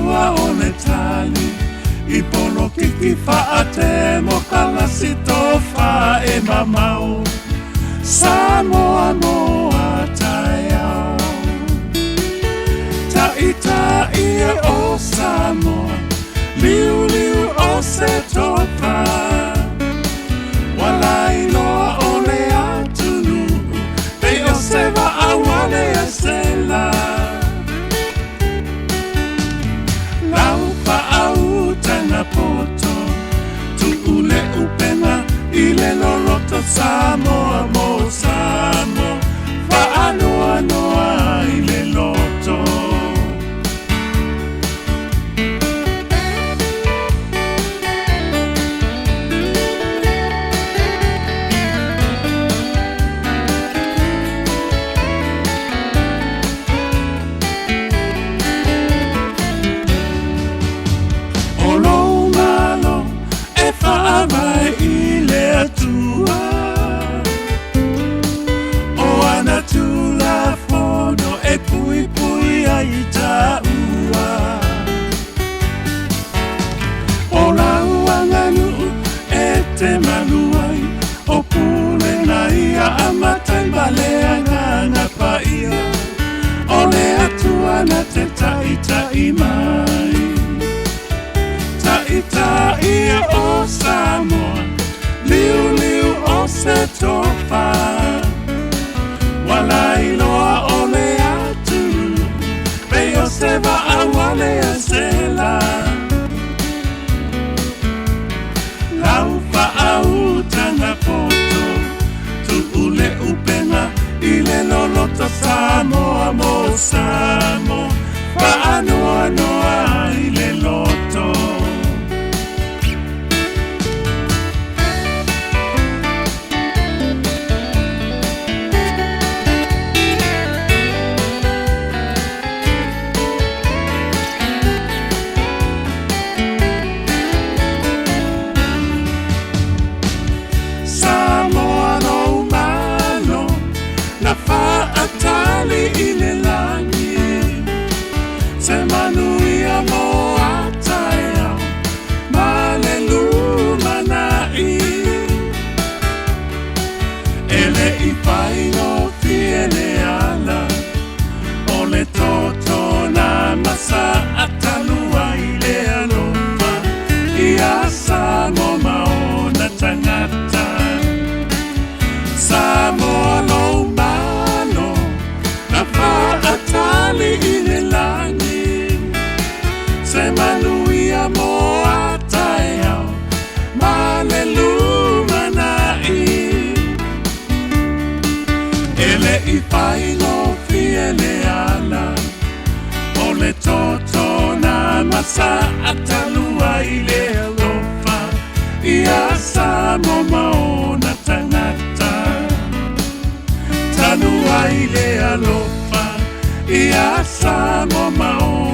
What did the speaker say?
tua o le tali I polo kiki wha te mo kalasi tō wha e mamau Samoa moa tai au Ta ia o Samoa Liu liu o se topa Walai loa o le atunu Pei o se wa awale a se la Lau pa au tanga poto Tu ule upena I le loloto Samoa mo Samoa Fa anoa noa I le loto Whaavai I le atua O ana tula fono e pui pui ai taua O lauanga nuu e te manuai O pule na ia amatai balea ngana paia O le atua na te tai mai Ta ia o Samoa Liu liu o se topa Walai loa o le atu Pei o se wa awale a se la Lau wha au tanga poto Tu ule upena I le loloto Samoa mo Samoa Wa anoa noa I le loto Atali I le langi Se manuia mo ataya Ma le lumanai Ele I paino fie le ala O le toto na masa atalua I le alofa I asa mo maona tangata Samoa lo Atali I le langi Se manuia mo ataya Ma le lumanai Ele I paino fie le ala O le toto na masa atalua I le alofa I asa mo maona tangata Tanua I le alofa I asa mo maona